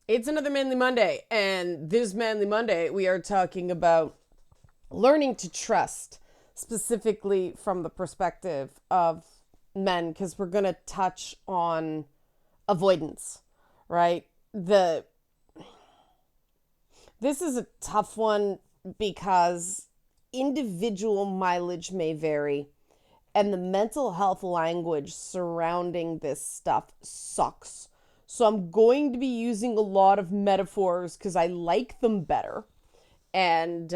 It's another Manly Monday, and this Manly Monday, we are talking about learning to trust, specifically from the perspective of men, because we're going to touch on avoidance, right? This is a tough one because individual mileage may vary, and the mental health language surrounding this stuff sucks. So I'm going to be using a lot of metaphors because I like them better. And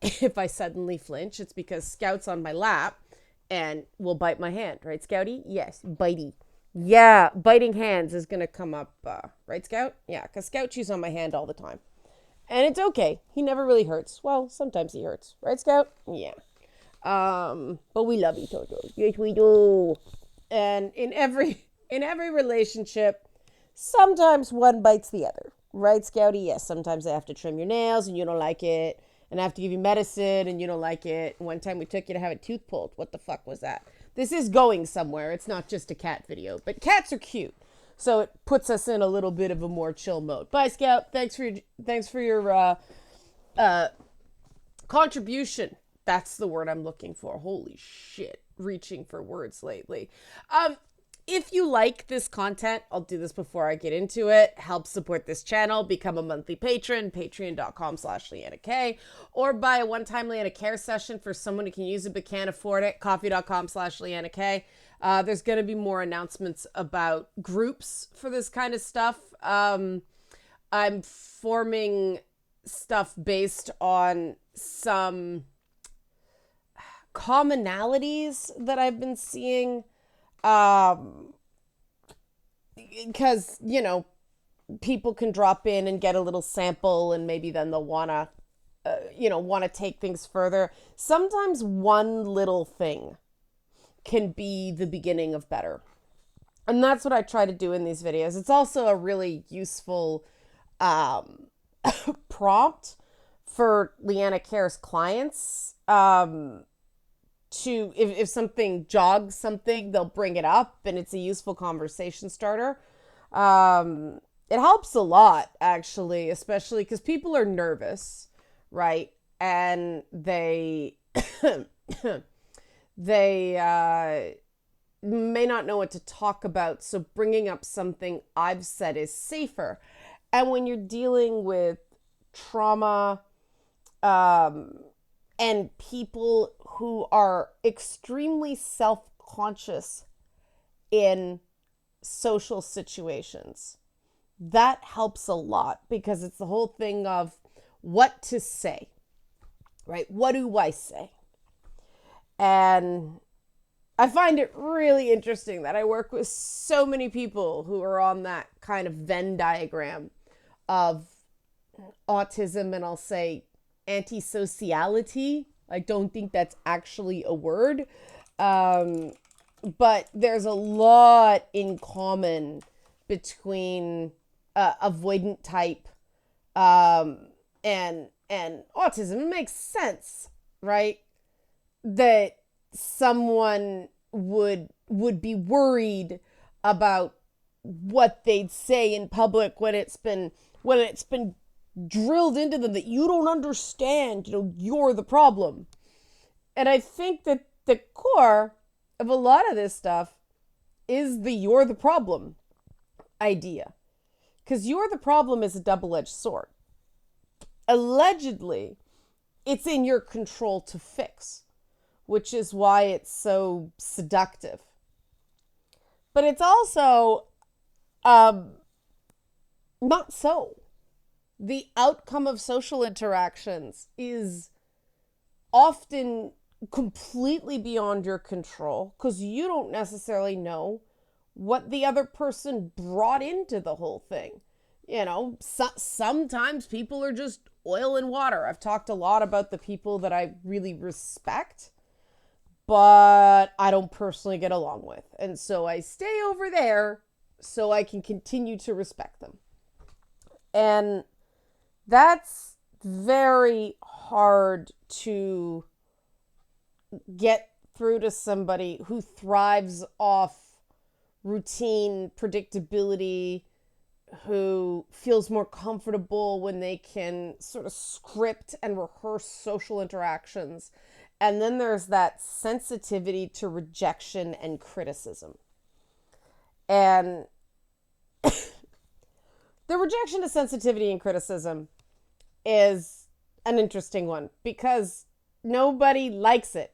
if I suddenly flinch, it's because Scout's on my lap and will bite my hand. Right, Scouty? Yes, bitey. Yeah, biting hands is going to come up. Right, Scout? Yeah, because Scout chews on my hand all the time. And it's okay. He never really hurts. Well, sometimes he hurts. Right, Scout? Yeah. But we love each other. Yes, we do. And in every relationship, sometimes one bites the other. Right, Scouty? Yes, sometimes I have to trim your nails and you don't like it. And I have to give you medicine and you don't like it. One time we took you to have a tooth pulled. What the fuck was that? This is going somewhere. It's not just a cat video. But cats are cute. So it puts us in a little bit of a more chill mode. Bye, Scout. Thanks for your uh, contribution. That's the word I'm looking for. Holy shit. Reaching for words lately. If you like this content, I'll do this before I get into it. Help support this channel. Become a monthly patron, patreon.com/Leanna K, or buy a one-time Leanna Care session for someone who can use it but can't afford it. Coffee.com/Leanna K. There's going to be more announcements about groups for this kind of stuff. I'm forming stuff based on some commonalities that I've been seeing. Because, people can drop in and get a little sample and maybe then they'll want to take things further. Sometimes one little thing can be the beginning of better. And that's what I try to do in these videos. It's also a really useful um, prompt for Leanna Care's clients. If something jogs something, they'll bring it up and it's a useful conversation starter. It helps a lot, actually, especially because people are nervous, right? And they may not know what to talk about. So bringing up something I've said is safer. And when you're dealing with trauma, um, and people who are extremely self-conscious in social situations, that helps a lot because it's the whole thing of what to say, right? What do I say? And I find it really interesting that I work with so many people who are on that kind of Venn diagram of autism, and I'll say antisociality. I don't think that's actually a word. Um, but there's a lot in common between avoidant type and autism. It makes sense, right? That someone would be worried about what they'd say in public when it's been drilled into them that you don't understand, you're the problem. And I think that the core of a lot of this stuff is the you're the problem idea. Because you're the problem is a double edged sword. Allegedly, it's in your control to fix, which is why it's so seductive. But it's also um, not so. The outcome of social interactions is often completely beyond your control because you don't necessarily know what the other person brought into the whole thing. Sometimes people are just oil and water. I've talked a lot about the people that I really respect, but I don't personally get along with. And so I stay over there so I can continue to respect them. And that's very hard to get through to somebody who thrives off routine, predictability, who feels more comfortable when they can sort of script and rehearse social interactions. And then there's that sensitivity to rejection and criticism. And the rejection to sensitivity and criticism is an interesting one because nobody likes it.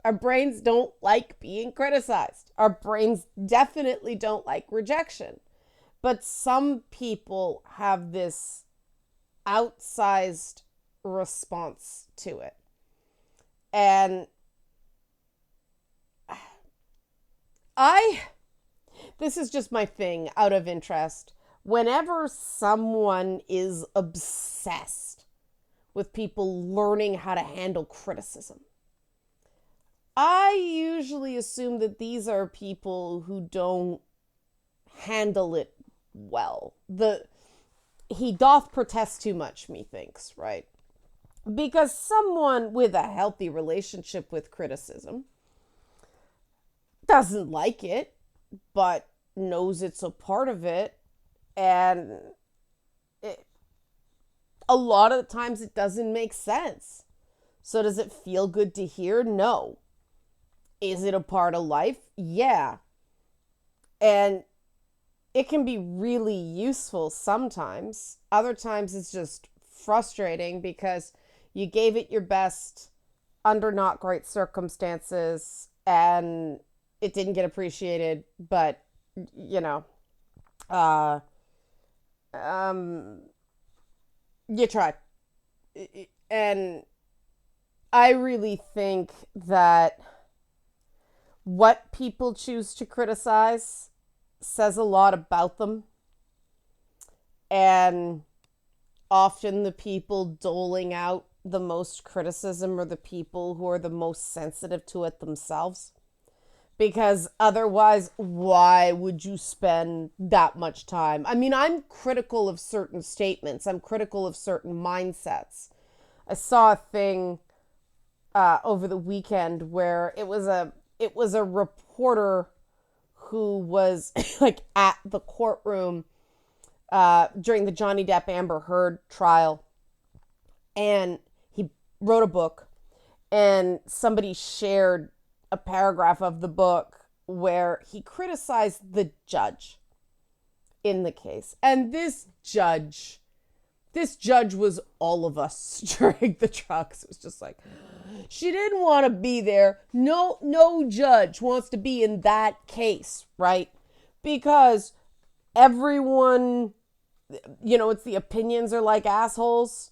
Our brains don't like being criticized. Our brains definitely don't like rejection. But some people have this outsized response to it. And this is just my thing out of interest. Whenever someone is obsessed with people learning how to handle criticism, I usually assume that these are people who don't handle it well. He doth protest too much, methinks, right? Because someone with a healthy relationship with criticism doesn't like it, but knows it's a part of it, and a lot of the times it doesn't make sense. So does it feel good to hear? No. Is it a part of life? Yeah. And it can be really useful sometimes. Other times it's just frustrating because you gave it your best under not great circumstances and it didn't get appreciated, but you know, you tried. And I really think that what people choose to criticize says a lot about them. And often the people doling out the most criticism are the people who are the most sensitive to it themselves. Because otherwise, why would you spend that much time? I mean, I'm critical of certain statements. I'm critical of certain mindsets. I saw a thing over the weekend where it was a reporter who was like at the courtroom during the Johnny Depp Amber Heard trial, and he wrote a book, and somebody shared a paragraph of the book where he criticized the judge in the case. And this judge was all of us during the trial, because it was just like, she didn't want to be there. No judge wants to be in that case, right? Because everyone, it's the opinions are like assholes.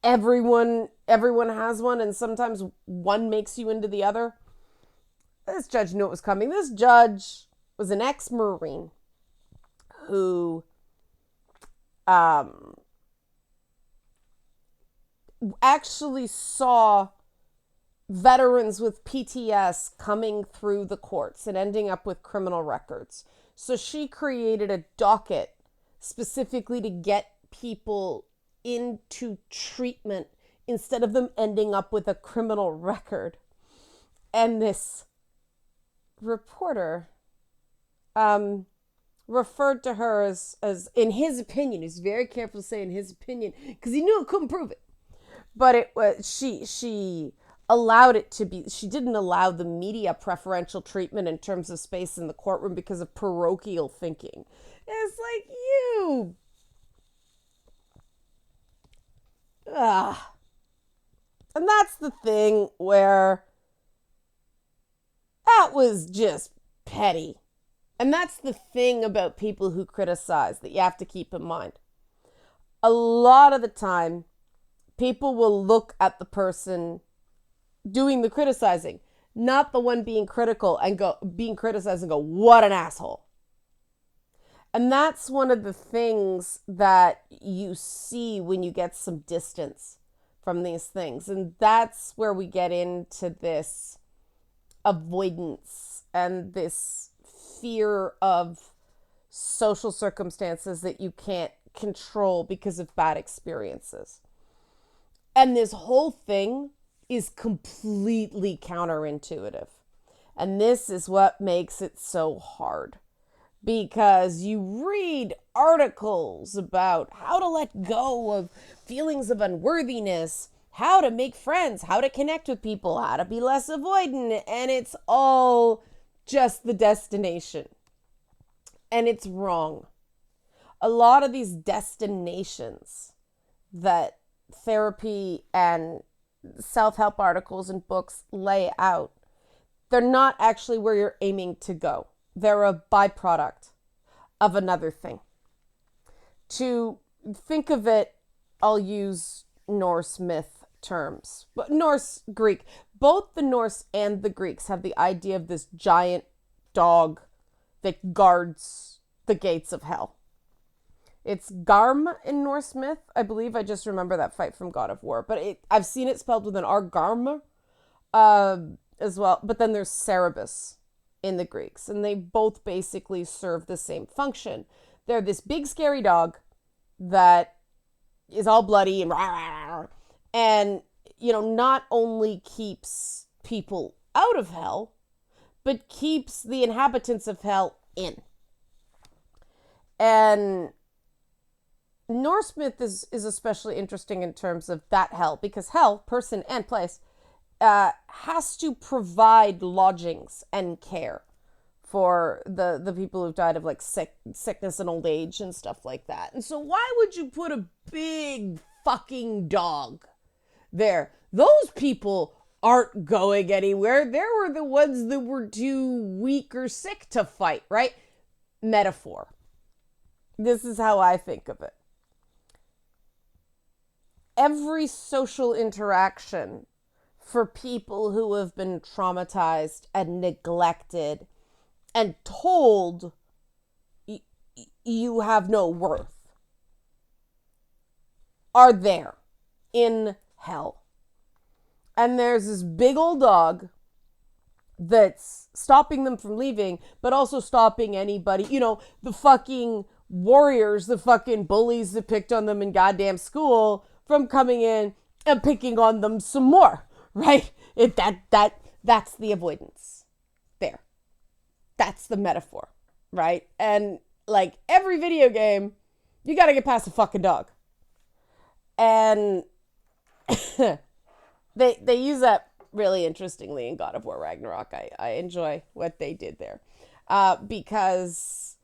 Everyone has one, and sometimes one makes you into the other. This judge knew it was coming. This judge was an ex-Marine who actually saw veterans with PTS coming through the courts and ending up with criminal records. So she created a docket specifically to get people into treatment instead of them ending up with a criminal record. And this reporter referred to her as in his opinion, he's very careful to say in his opinion, because he knew it couldn't prove it. But it was she allowed it to be. She didn't allow the media preferential treatment in terms of space in the courtroom because of parochial thinking. It's like, you. And that's the thing where that was just petty. And that's the thing about people who criticize that you have to keep in mind. A lot of the time, people will look at the person doing the criticizing, not the one being critical and being criticized and go, what an asshole. And that's one of the things that you see when you get some distance from these things. And that's where we get into this avoidance and this fear of social circumstances that you can't control because of bad experiences. And this whole thing is completely counterintuitive. And this is what makes it so hard. because you read articles about how to let go of feelings of unworthiness, how to make friends, how to connect with people, how to be less avoidant, and it's all just the destination. And it's wrong. A lot of these destinations that therapy and self-help articles and books lay out, they're not actually where you're aiming to go. They're a byproduct of another thing. To think of it, I'll use Norse myth terms, but Norse, Greek. Both the Norse and the Greeks have the idea of this giant dog that guards the gates of hell. It's Garm in Norse myth, I believe. I just remember that fight from God of War, but I've seen it spelled with an R, Garm, as well. But then there's Cerberus in the Greeks, and they both basically serve the same function. They're this big scary dog that is all bloody and and not only keeps people out of hell, but keeps the inhabitants of hell in. And Norse myth is especially interesting in terms of that hell, because hell, person and place, has to provide lodgings and care for the people who've died of like sickness and old age and stuff like that. And so why would you put a big fucking dog there? Those people aren't going anywhere. There were the ones that were too weak or sick to fight, right? Metaphor. This is how I think of it. Every social interaction for people who have been traumatized and neglected and told you have no worth are there in hell. And there's this big old dog that's stopping them from leaving, but also stopping anybody, the fucking warriors, the fucking bullies that picked on them in goddamn school from coming in and picking on them some more, right? That's the avoidance there. That's the metaphor, right? And like every video game, you got to get past a fucking dog. And they use that really interestingly in God of War Ragnarok. I enjoy what they did there. Because,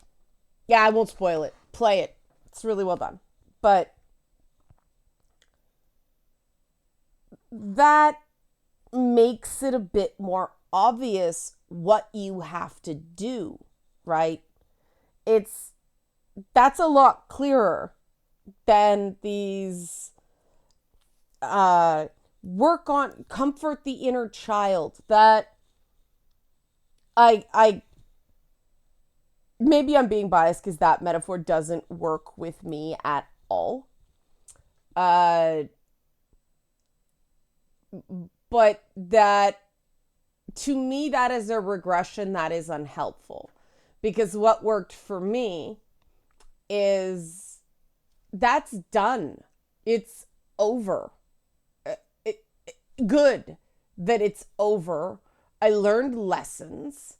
yeah, I won't spoil it. Play it. It's really well done. But that makes it a bit more obvious what you have to do, right? That's a lot clearer than these work on comfort the inner child. That I maybe I'm being biased because that metaphor doesn't work with me at all. But that, to me, that is a regression that is unhelpful, because what worked for me is that's done. It's over. Good that it's over. I learned lessons.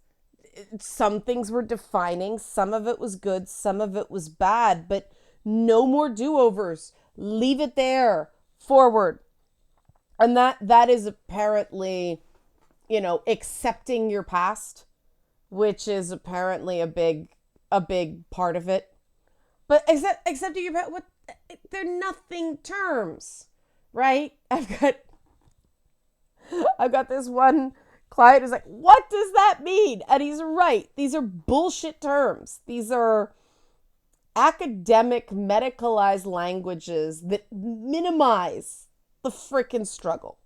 Some things were defining. Some of it was good. Some of it was bad. But no more do-overs. Leave it there. Forward. And that is apparently, accepting your past, which is apparently a big part of it. But accepting your past, they're nothing terms, right? I've got this one client who's like, what does that mean? And he's right. These are bullshit terms. These are academic, medicalized languages that minimize the frickin' struggle.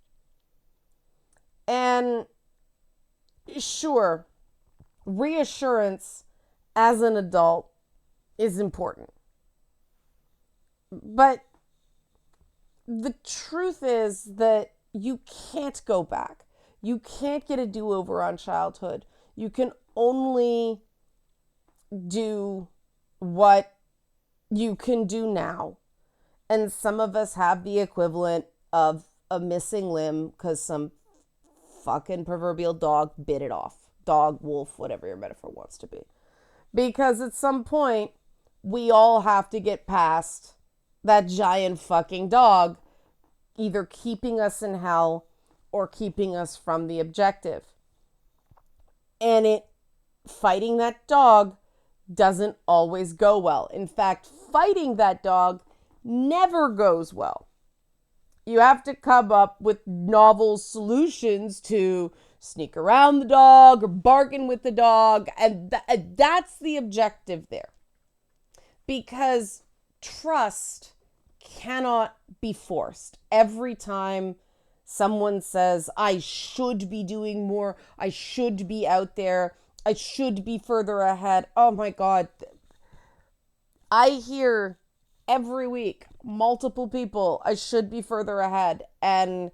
And sure, reassurance as an adult is important. But the truth is that you can't go back. You can't get a do-over on childhood. You can only do what you can do now. And some of us have the equivalent of a missing limb because some fucking proverbial dog bit it off. Dog, wolf, whatever your metaphor wants to be. Because at some point, we all have to get past that giant fucking dog, either keeping us in hell or keeping us from the objective. And fighting that dog doesn't always go well. In fact, fighting that dog never goes well. You have to come up with novel solutions to sneak around the dog or bargain with the dog. And that's the objective there. Because trust cannot be forced. Every time someone says, I should be doing more, I should be out there, I should be further ahead. Oh my God. I hear every week multiple people, I should be further ahead. And,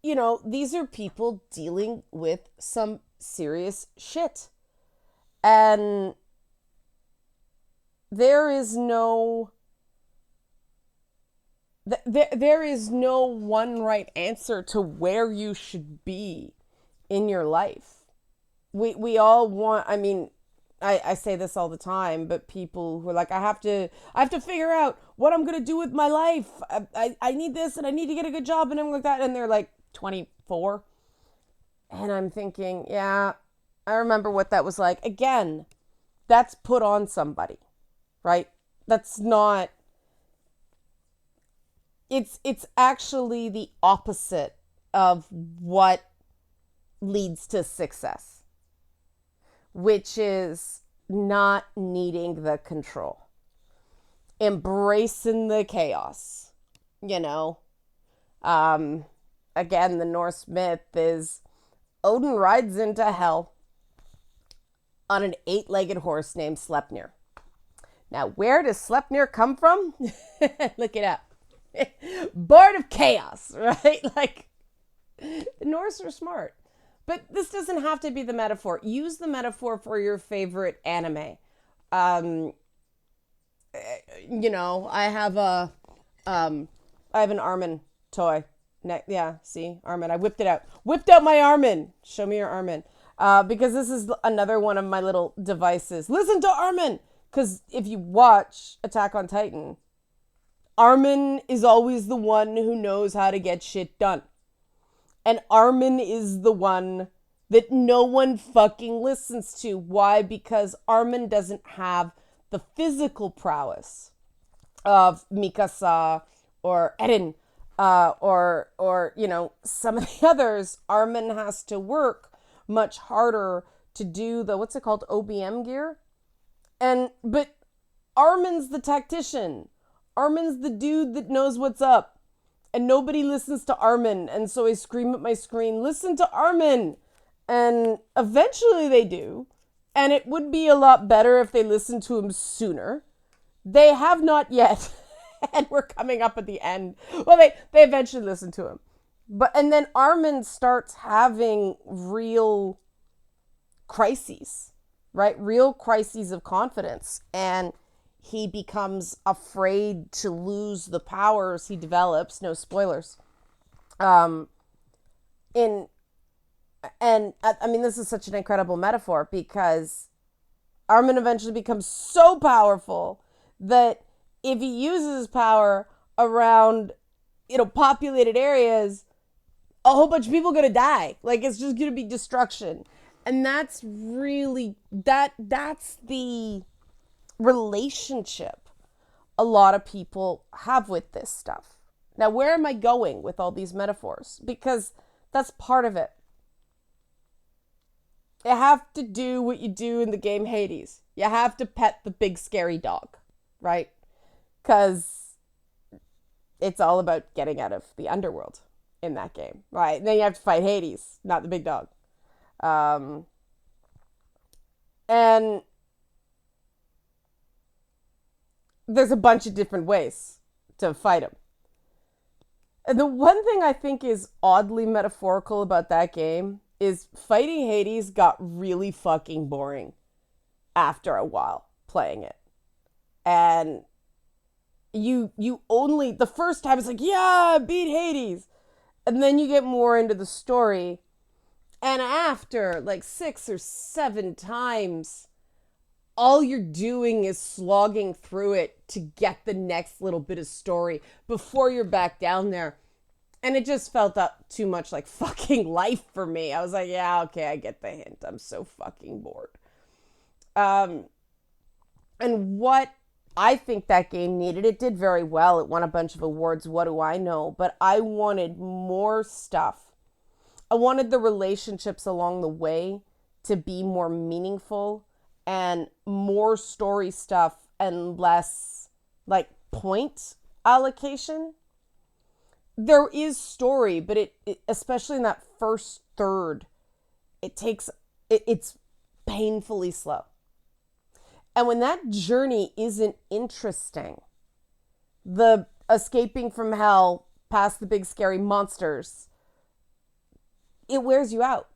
you know, these are people dealing with some serious shit. And there is no one right answer to where you should be in your life. We all want, I mean, I say this all the time, but people who are like, I have to figure out what I'm going to do with my life. I need this and I need to get a good job and everything like that. And they're like 24. And I'm thinking, yeah, I remember what that was like. Again, that's put on somebody, right? That's not, it's actually the opposite of what leads to success, which is not needing the control, embracing the chaos, you know. Again, the Norse myth is Odin rides into hell on an 8-legged horse named Sleipnir. Now, where does Sleipnir come from? Look it up. Bored of chaos, right? Like, the Norse are smart. But this doesn't have to be the metaphor. Use the metaphor for your favorite anime. You know, I have an Armin toy. Yeah, see, Armin. I whipped it out. Whipped out my Armin. Show me your Armin. Because this is another one of my little devices. Listen to Armin. Because if you watch Attack on Titan, Armin is always the one who knows how to get shit done. And Armin is the one that no one fucking listens to. Why? Because Armin doesn't have the physical prowess of Mikasa or Eren, or you know, some of the others. Armin has to work much harder to do the, what's it called, OBM gear? But Armin's the tactician. Armin's the dude that knows what's up. And nobody listens to Armin. And so I scream at my screen, listen to Armin. And eventually they do. And it would be a lot better if they listened to him sooner. They have not yet. And we're coming up at the end. Well, they eventually listen to him. And then Armin starts having real crises, right? Real crises of confidence. And he becomes afraid to lose the powers he develops. No spoilers. I mean, this is such an incredible metaphor because Armin eventually becomes so powerful that if he uses power around, you know, populated areas, a whole bunch of people are going to die. Like, it's just going to be destruction. And that's really, that's the relationship a lot of people have with this stuff. Now, where am I going with all these metaphors? Because that's part of it. You have to do what you do in the game Hades. You have to pet the big scary dog, right? Because it's all about getting out of the underworld in that game, right? And then you have to fight Hades, not the big dog. And there's a bunch of different ways to fight him. And the one thing I think is oddly metaphorical about that game is fighting Hades got really fucking boring after a while playing it. And you only, the first time it's like, yeah, I beat Hades. And then you get more into the story And after like 6 or 7 times, all you're doing is slogging through it to get the next little bit of story before you're back down there. And it just felt up too much like fucking life for me. I was like, yeah, okay, I get the hint. I'm so fucking bored. And what I think that game needed, it did very well. It won a bunch of awards. What do I know? But I wanted more stuff. I wanted the relationships along the way to be more meaningful and more story stuff and less like point allocation. There is story, but it especially in that first third, it's painfully slow. And when that journey isn't interesting, the escaping from hell past the big scary monsters, it wears you out.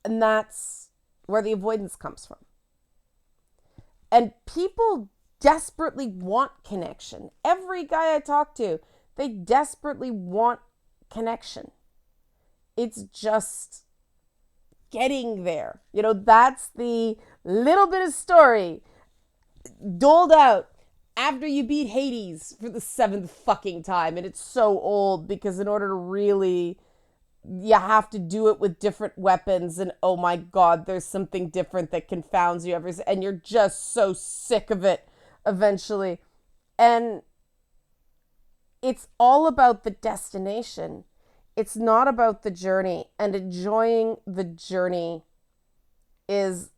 And that's where the avoidance comes from. And people desperately want connection. Every guy I talk to, they desperately want connection. It's just getting there. That's the little bit of story doled out after you beat Hades for the 7th fucking time. And it's so old because in order to really, you have to do it with different weapons. And oh my God, there's something different that confounds you and you're just so sick of it eventually. And it's all about the destination. It's not about the journey, and enjoying the journey is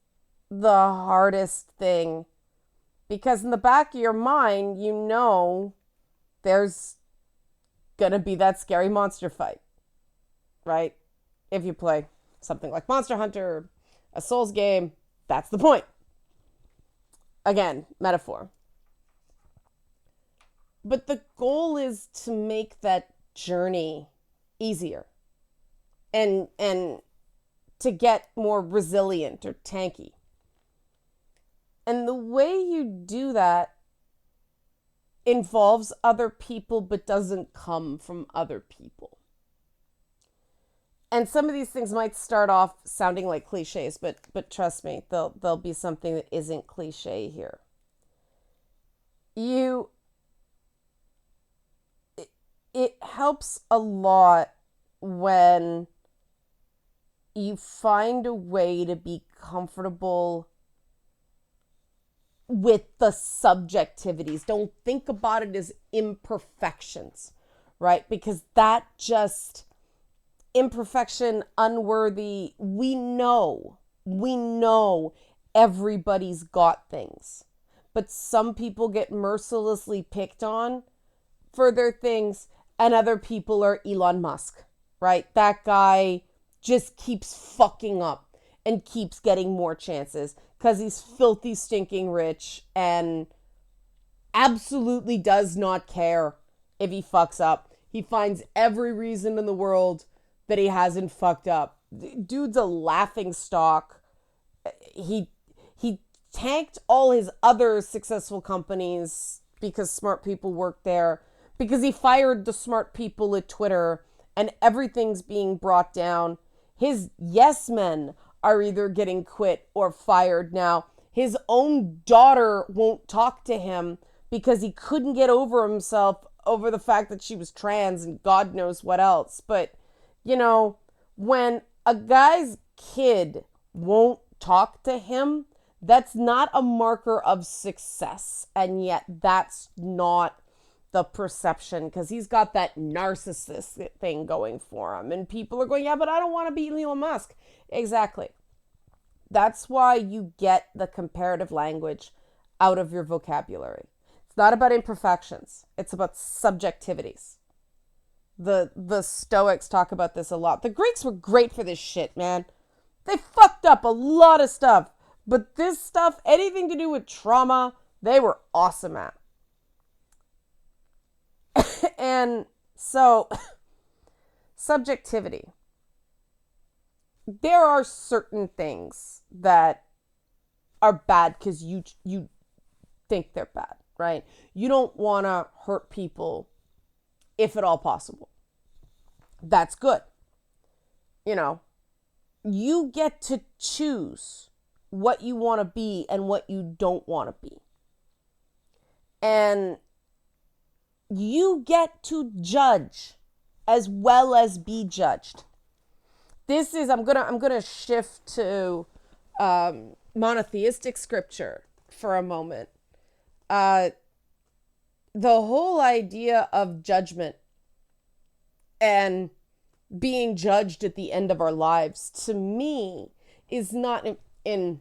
the hardest thing because in the back of your mind, there's gonna be that scary monster fight, right? If you play something like Monster Hunter, a Souls game, that's the point. Again, metaphor. But the goal is to make that journey easier and to get more resilient or tanky. And the way you do that involves other people but doesn't come from other people. And some of these things might start off sounding like cliches, but trust me, there'll be something that isn't cliche here. It helps a lot when you find a way to be comfortable with the subjectivities. Don't think about it as imperfections, right? Because that just imperfection, unworthy, we know everybody's got things. But some people get mercilessly picked on for their things, and other people are Elon Musk, right? That guy just keeps fucking up and keeps getting more chances because he's filthy, stinking rich and absolutely does not care if he fucks up. He finds every reason in the world that he hasn't fucked up. Dude's a laughing stock. He tanked all his other successful companies because smart people work there, because he fired the smart people at Twitter, and everything's being brought down. His yes men are either getting quit or fired now. His own daughter won't talk to him because he couldn't get over himself over the fact that she was trans and God knows what else. But, when a guy's kid won't talk to him, that's not a marker of success. And yet that's not the perception, because he's got that narcissist thing going for him. And people are going, yeah, but I don't want to be Elon Musk. Exactly. That's why you get the comparative language out of your vocabulary. It's not about imperfections. It's about subjectivities. The Stoics talk about this a lot. The Greeks were great for this shit, man. They fucked up a lot of stuff. But this stuff, anything to do with trauma, they were awesome at. And so, subjectivity. There are certain things that are bad because you think they're bad, right? You don't want to hurt people if at all possible. That's good. you know, you get to choose what you want to be and what you don't want to be. And you get to judge as well as be judged. This is, I'm gonna shift to monotheistic scripture for a moment. The whole idea of judgment and being judged at the end of our lives, to me, is not in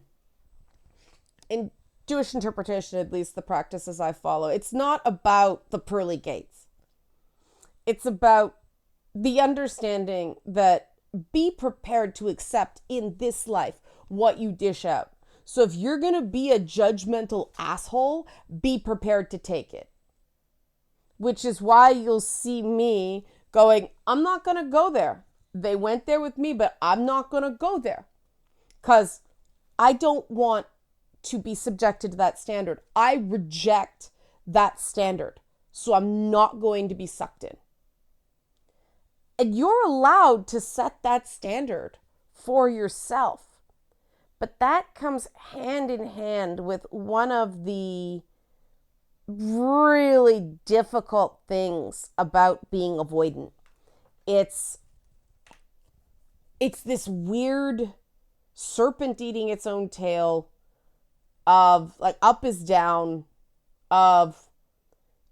Jewish interpretation, at least the practices I follow. It's not about the pearly gates. It's about the understanding that be prepared to accept in this life what you dish out. So if you're going to be a judgmental asshole, be prepared to take it. Which is why you'll see me going, I'm not going to go there. They went there with me, but I'm not going to go there. Because I don't want to be subjected to that standard. I reject that standard. So I'm not going to be sucked in. And you're allowed to set that standard for yourself. But that comes hand in hand with one of the really difficult things about being avoidant. It's this weird serpent eating its own tail of like up is down, of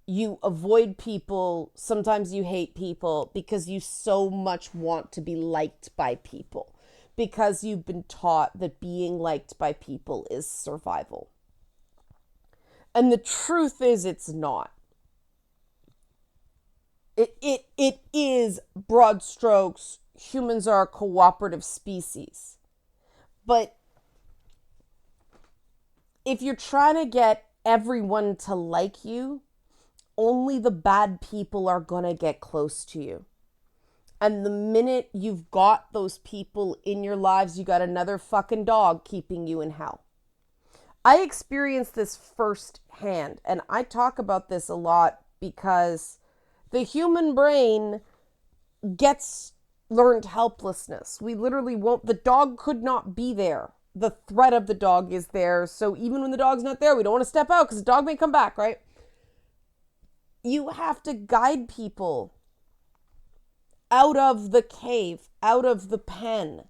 you avoid people, sometimes you hate people because you so much want to be liked by people, because you've been taught that being liked by people is survival. And the truth is, it's not. It is, broad strokes, humans are a cooperative species. But if you're trying to get everyone to like you, only the bad people are going to get close to you. And the minute you've got those people in your lives, you got another fucking dog keeping you in hell. I experienced this firsthand, and I talk about this a lot because the human brain gets learned helplessness. We literally won't, the dog could not be there. The threat of the dog is there. So even when the dog's not there, we don't want to step out because the dog may come back, right? You have to guide people out of the cave, out of the pen,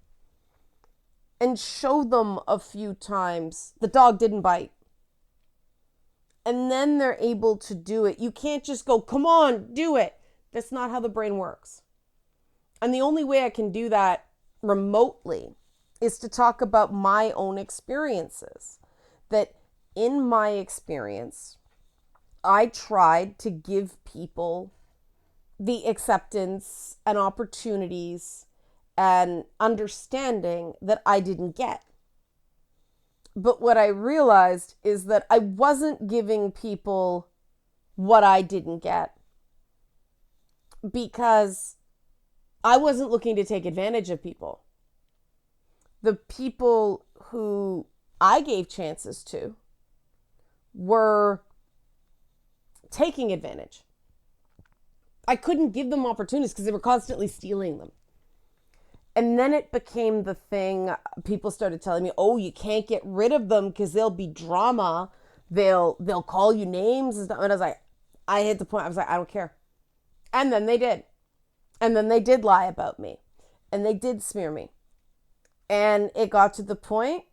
and show them a few times the dog didn't bite. And then they're able to do it. You can't just go, come on, do it. That's not how the brain works. And the only way I can do that remotely is to talk about my own experiences. That in my experience, I tried to give people the acceptance and opportunities and understanding that I didn't get. But what I realized is that I wasn't giving people what I didn't get because I wasn't looking to take advantage of people. The people who I gave chances to were taking advantage. I couldn't give them opportunities because they were constantly stealing them. And then it became the thing, people started telling me, oh, you can't get rid of them because there'll be drama. They'll call you names and stuff. And I was like, I hit the point, I was like, I don't care. And then they did. And then they did lie about me. And they did smear me. And it got to the point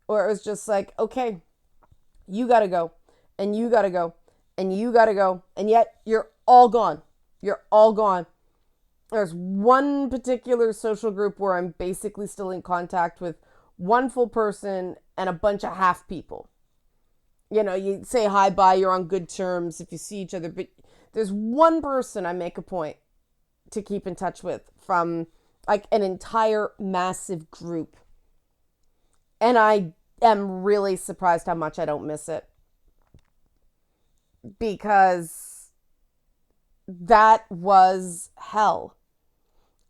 where it was just like, okay, you got to go. And you got to go. And you got to go. And yet you're all gone. You're all gone. There's one particular social group where I'm basically still in contact with one full person and a bunch of half people. You know, you say hi, bye, you're on good terms if you see each other. But there's one person I make a point to keep in touch with from like an entire massive group. And I am really surprised how much I don't miss it. Because that was hell.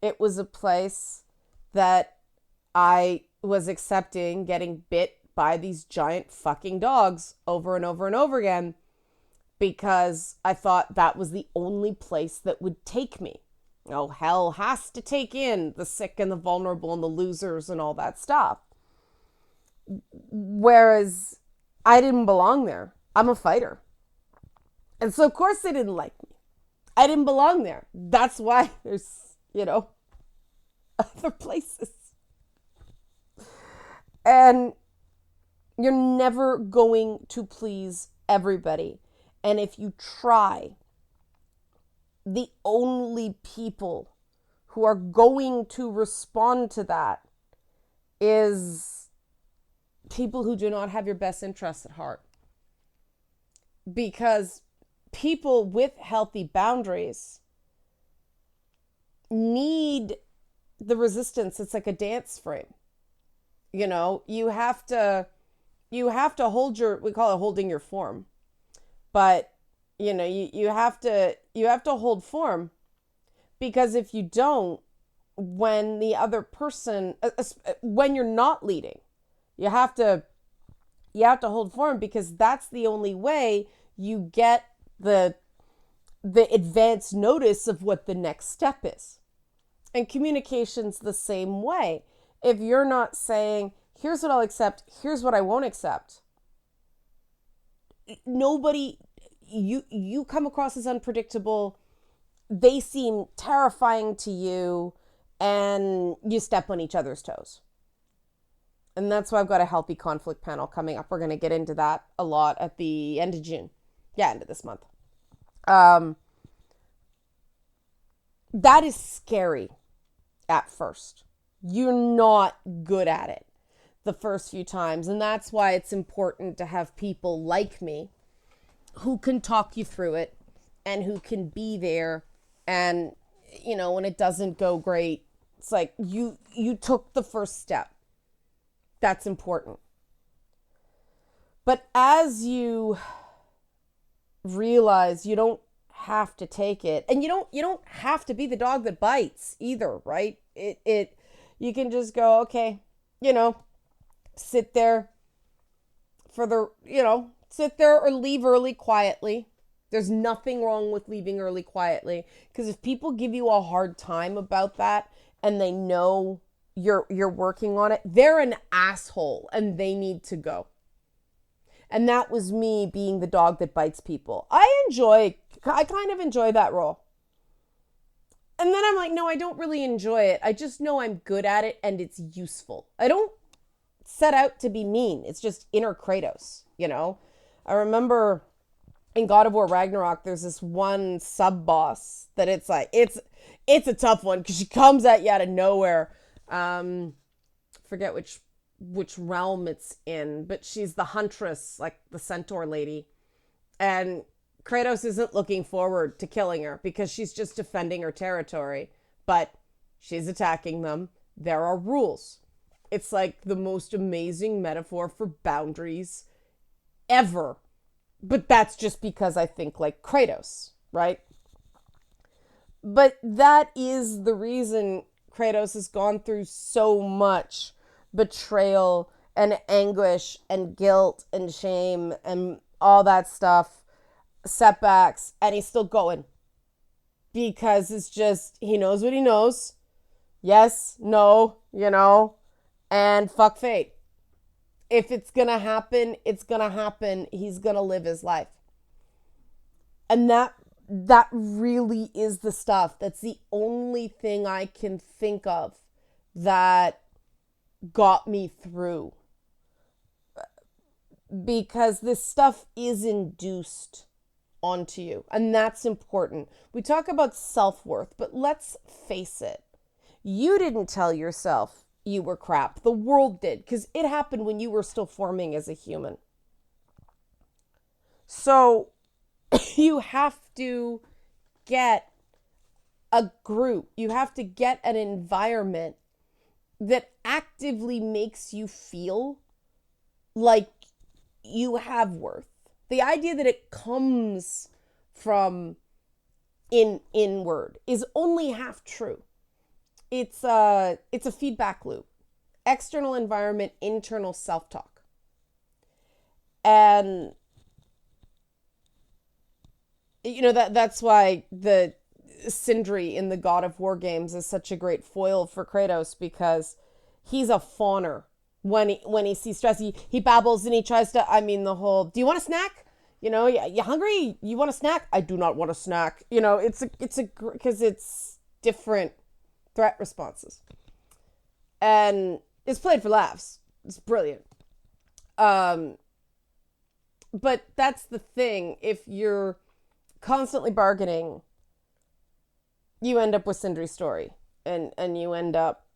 It was a place that I was accepting getting bit by these giant fucking dogs over and over and over again because I thought that was the only place that would take me. Oh, hell has to take in the sick and the vulnerable and the losers and all that stuff. Whereas I didn't belong there. I'm a fighter. And so, of course, they didn't like me. I didn't belong there. That's why there's, other places. And you're never going to please everybody. And if you try, the only people who are going to respond to that is people who do not have your best interests at heart. Because people with healthy boundaries need the resistance. It's like a dance frame. You have to hold we call it holding your form. But you have to hold form, because if you don't, when the other person, when you're not leading, you have to hold form, because that's the only way you get the advance notice of what the next step is. And communication's the same way. If you're not saying, here's what I'll accept, here's what I won't accept, nobody, you come across as unpredictable, they seem terrifying to you, and you step on each other's toes. And that's why I've got a healthy conflict panel coming up. We're going to get into that a lot at the end of June. Yeah, end of this month. That is scary at first. You're not good at it the first few times. And that's why it's important to have people like me who can talk you through it and who can be there. And, when it doesn't go great, it's like you took the first step. That's important. But as you realize you don't have to take it, and you don't have to be the dog that bites either, right? You can just go, okay, sit there sit there or leave early quietly. There's nothing wrong with leaving early quietly, because if people give you a hard time about that and they know you're working on it, they're an asshole and they need to go. And that was me being the dog that bites people. I kind of enjoy that role. And then I'm like, no, I don't really enjoy it. I just know I'm good at it and it's useful. I don't set out to be mean. It's just inner Kratos, I remember in God of War Ragnarok, there's this one sub-boss that it's like, it's a tough one, because she comes at you out of nowhere. Forget which realm it's in, but she's the huntress, like the centaur lady. And Kratos isn't looking forward to killing her, because she's just defending her territory, but she's attacking them. There are rules. It's like the most amazing metaphor for boundaries ever. But that's just because I think like Kratos, right? But that is the reason Kratos has gone through so much betrayal and anguish and guilt and shame and all that stuff, setbacks, and he's still going. Because it's just, he knows what he knows. Yes, no, and fuck fate. If it's going to happen, it's going to happen. He's going to live his life. And that really is the stuff. That's the only thing I can think of that got me through. Because this stuff is induced onto you. And that's important. We talk about self-worth, but let's face it. You didn't tell yourself you were crap. The world did, because it happened when you were still forming as a human. So you have to get a group. You have to get an environment that actively makes you feel like you have worth. The idea that it comes from inward is only half true. It's a feedback loop. External environment, internal self-talk. And that's why the Sindri in the God of War games is such a great foil for Kratos because he's a fawner. When he sees stress, he babbles and he tries to. I mean, the whole. Do you want a snack? You hungry? You want a snack? I do not want a snack. Because it's different threat responses, and it's played for laughs. It's brilliant. But that's the thing. If you're constantly bargaining, you end up with Sindri's story, and you end up,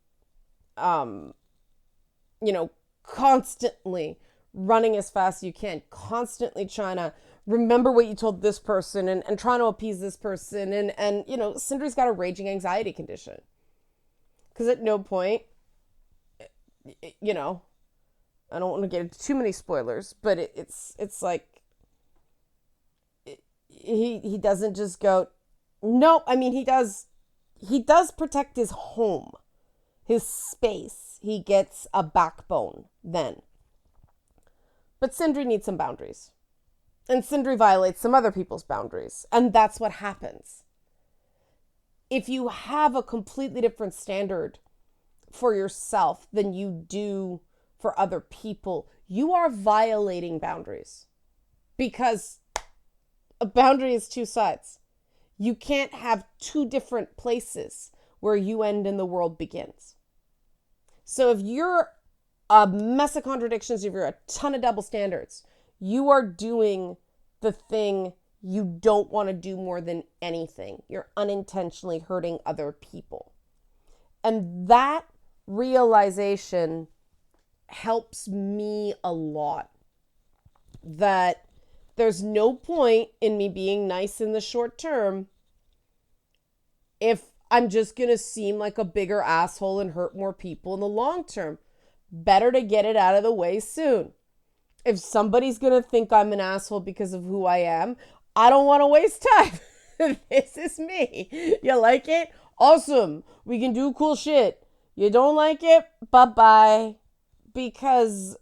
constantly running as fast as you can, constantly trying to remember what you told this person and trying to appease this person. And Sindri's got a raging anxiety condition. Because at no point, I don't want to get into too many spoilers, but it's like, he doesn't just go, no, I mean, he does protect his home, his space. He gets a backbone then. But Sindri needs some boundaries. And Sindri violates some other people's boundaries. And that's what happens. If you have a completely different standard for yourself than you do for other people, you are violating boundaries. Because a boundary is two sides. You can't have two different places where you end and the world begins. So if you're a mess of contradictions, if you're a ton of double standards, you are doing the thing you don't want to do more than anything. You're unintentionally hurting other people. And that realization helps me a lot. That there's no point in me being nice in the short term if I'm just going to seem like a bigger asshole and hurt more people in the long term. Better to get it out of the way soon. If somebody's going to think I'm an asshole because of who I am, I don't want to waste time. This is me. You like it? Awesome. We can do cool shit. You don't like it? Bye-bye. Because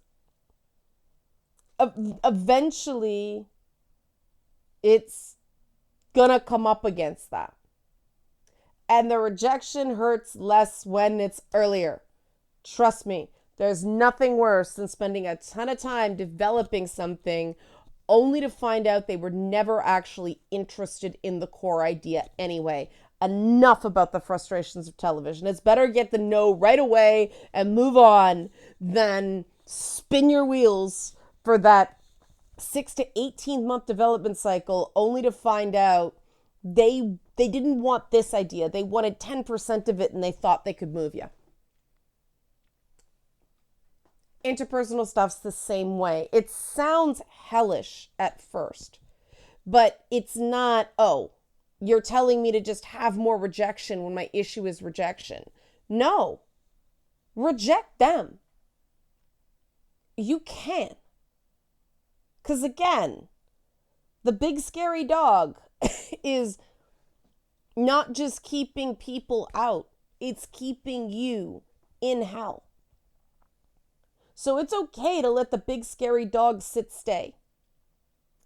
eventually it's going to come up against that. And the rejection hurts less when it's earlier. Trust me. There's nothing worse than spending a ton of time developing something only to find out they were never actually interested in the core idea anyway. Enough about the frustrations of television. It's better get the no right away and move on than spin your wheels for that 6 to 18 month development cycle only to find out they didn't want this idea. They wanted 10% of it and they thought they could move you. Interpersonal stuff's the same way. It sounds hellish at first, but it's not, oh, you're telling me to just have more rejection when my issue is rejection. No. Reject them. You can. Because again, the big scary dog is not just keeping people out. It's keeping you in hell. So it's okay to let the big scary dog stay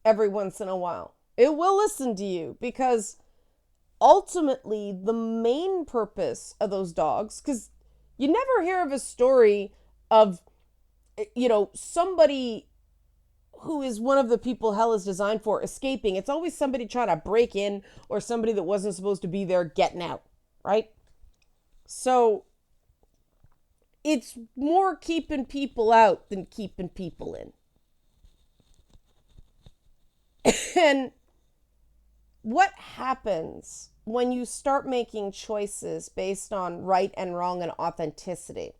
every once in a while. It will listen to you because ultimately the main purpose of those dogs, because you never hear of a story of, somebody who is one of the people hell is designed for escaping. It's always somebody trying to break in or somebody that wasn't supposed to be there getting out, right? So it's more keeping people out than keeping people in. And what happens when you start making choices based on right and wrong and authenticity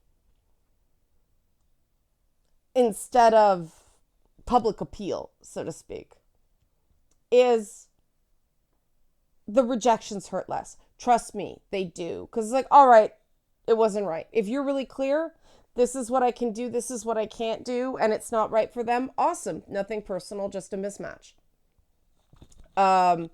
instead of public appeal, so to speak, is the rejections hurt less. Trust me, they do. Because it's like, all right, it wasn't right. If you're really clear, this is what I can do, this is what I can't do, and it's not right for them, awesome. Nothing personal, just a mismatch. I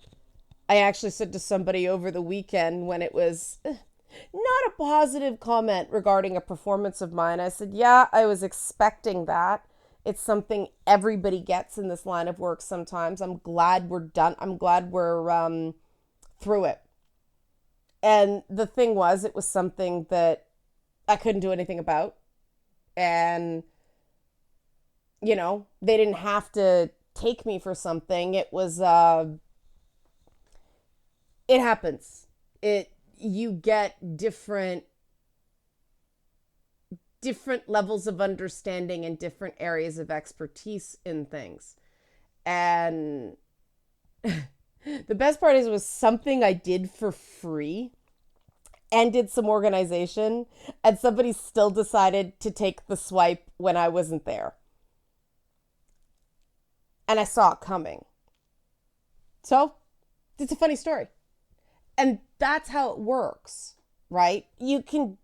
actually said to somebody over the weekend when it was not a positive comment regarding a performance of mine, I said, yeah, I was expecting that. It's something everybody gets in this line of work sometimes. I'm glad we're done. I'm glad we're through it. And the thing was, it was something that I couldn't do anything about. And, they didn't have to take me for something. It happens. You get different levels of understanding and different areas of expertise in things. And the best part is it was something I did for free and did some organization, and somebody still decided to take the swipe when I wasn't there. And I saw it coming. So, it's a funny story. And that's how it works, right? You could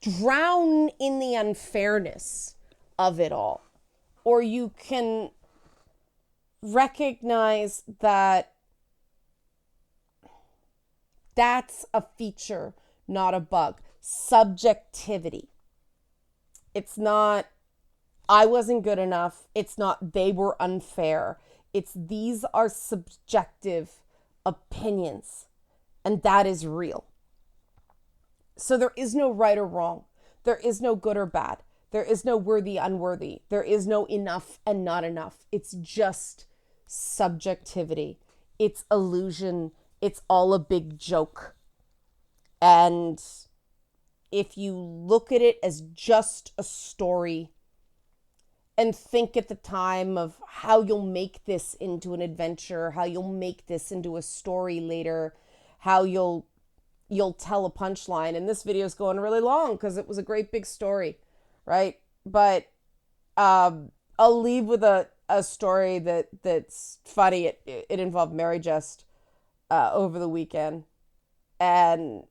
drown in the unfairness of it all, or you can recognize that that's a feature, not a bug. Subjectivity. It's not, I wasn't good enough. It's not, they were unfair. It's, these are subjective opinions, and that is real. So there is no right or wrong. There is no good or bad. There is no worthy, unworthy. There is no enough and not enough. It's just subjectivity. It's illusion. It's all a big joke. And if you look at it as just a story and think at the time of how you'll make this into an adventure, how you'll make this into a story later, how you'll tell a punchline. And this video is going really long because it was a great big story, right? But I'll leave with a story that's funny. It involved Mary Just over the weekend. And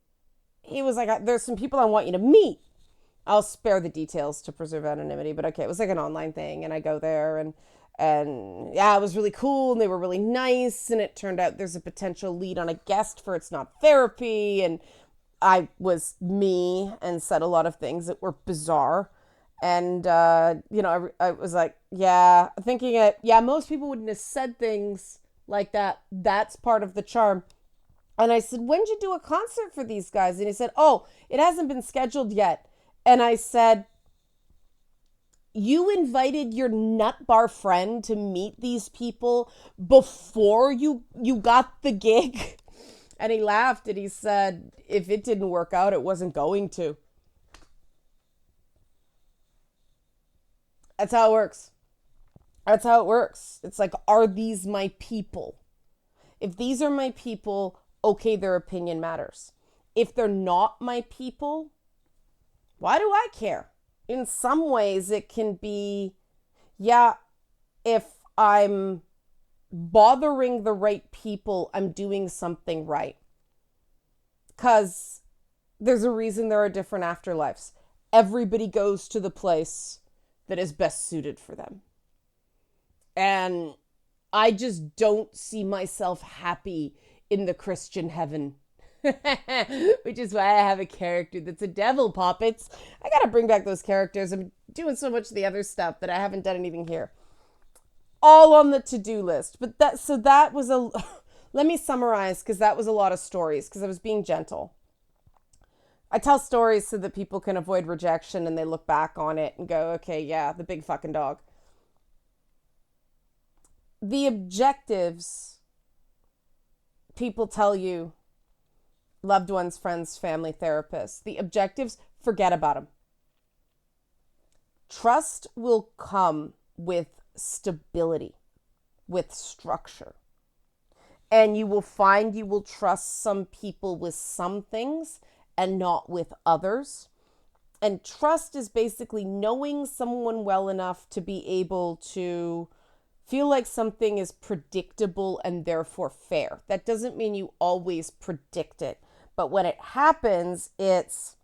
he was like, there's some people I want you to meet. I'll spare the details to preserve anonymity, but okay, it was like an online thing, and I go there, and yeah, it was really cool, and they were really nice, and it turned out there's a potential lead on a guest for It's Not Therapy, and I was me and said a lot of things that were bizarre, and I was like, yeah, thinking it, yeah, most people wouldn't have said things like that. That's part of the charm. And I said, when'd you do a concert for these guys? And he said, oh, it hasn't been scheduled yet. And I said, you invited your nut bar friend to meet these people before you got the gig? And he laughed and he said, if it didn't work out, it wasn't going to. That's how it works. That's how it works. It's like, are these my people? If these are my people, okay, their opinion matters. If they're not my people, why do I care? In some ways, it can be, yeah, if I'm bothering the right people, I'm doing something right. Because there's a reason there are different afterlives. Everybody goes to the place that is best suited for them. And I just don't see myself happy in the Christian heaven. Which is why I have a character that's a devil, poppets. I gotta bring back those characters. I'm doing so much of the other stuff that I haven't done anything here. All on the to-do list. But that was a... Let me summarize, because that was a lot of stories, because I was being gentle. I tell stories so that people can avoid rejection and they look back on it and go, okay, yeah, the big fucking dog. The objectives, people tell you, loved ones, friends, family, therapists, the objectives, forget about them. Trust will come with stability, with structure. And you will find you will trust some people with some things and not with others. And trust is basically knowing someone well enough to be able to feel like something is predictable and therefore fair. That doesn't mean you always predict it. But when it happens, it's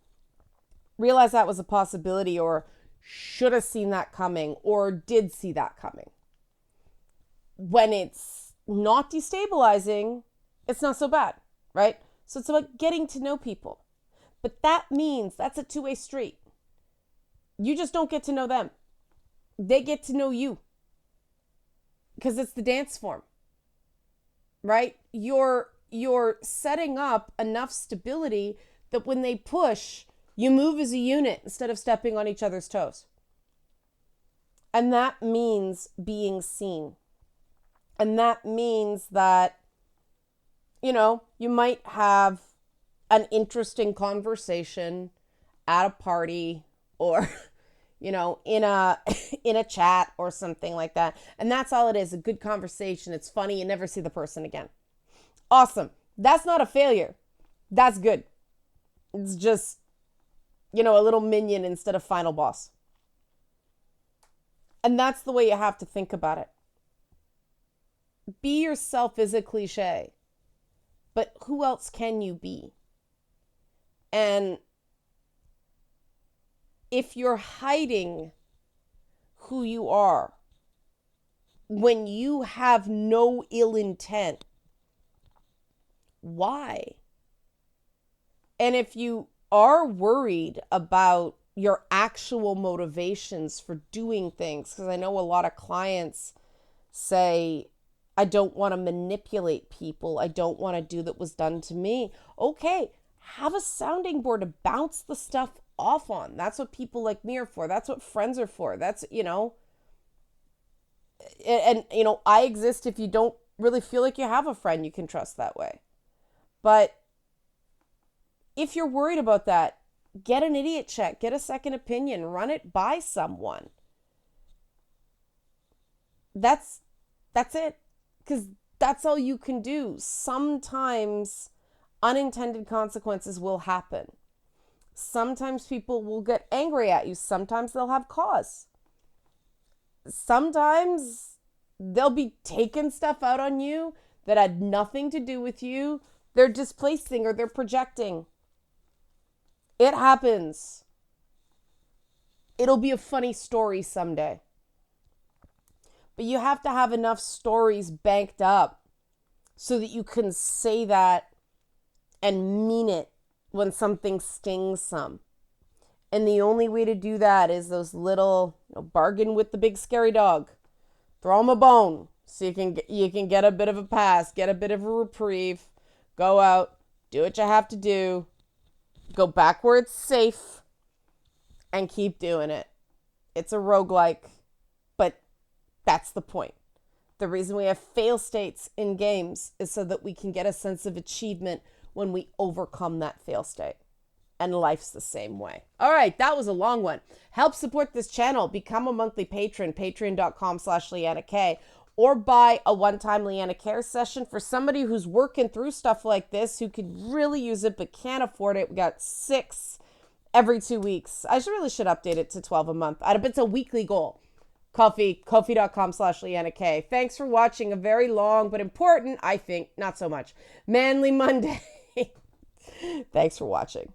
realize that was a possibility, or should have seen that coming, or did see that coming. When it's not destabilizing, it's not so bad, right? So it's about getting to know people. But that means that's a two-way street. You just don't get to know them. They get to know you. Because it's the dance form, right? You're you're setting up enough stability that when they push, you move as a unit instead of stepping on each other's toes. And that means being seen. And that means that, you might have an interesting conversation at a party or, in a chat or something like that. And that's all it is, a good conversation. It's funny. You never see the person again. Awesome. That's not a failure. That's good. It's just, a little minion instead of final boss. And that's the way you have to think about it. Be yourself is a cliche, but who else can you be? And if you're hiding who you are when you have no ill intent, why? And if you are worried about your actual motivations for doing things, because I know a lot of clients say, I don't want to manipulate people. I don't want to do that was done to me. Okay, have a sounding board to bounce the stuff off on. That's what people like me are for. That's what friends are for. That's, I exist if you don't really feel like you have a friend you can trust that way. But if you're worried about that, get an idiot check, get a second opinion, run it by someone. That's it. Because that's all you can do. Sometimes unintended consequences will happen. Sometimes people will get angry at you. Sometimes they'll have cause. Sometimes they'll be taking stuff out on you that had nothing to do with you. They're displacing or they're projecting. It happens. It'll be a funny story someday. But you have to have enough stories banked up so that you can say that and mean it when something stings some. And the only way to do that is those little bargain with the big scary dog. Throw him a bone so you can get a bit of a pass, get a bit of a reprieve, go out, do what you have to do, go back where it's safe, and keep doing it. It's a roguelike, but that's the point. The reason we have fail states in games is so that we can get a sense of achievement when we overcome that fail state. And life's the same way. All right, that was a long one. Help support this channel. Become a monthly patron, patreon.com/LeannaK, or buy a one-time Leanna Care session for somebody who's working through stuff like this, who could really use it but can't afford it. We got 6 every 2 weeks. I really should update it to 12 a month. It's a weekly goal. Ko-fi.com/LeannaK. Thanks for watching a very long but important, I think, not so much, Manly Monday. Thanks for watching.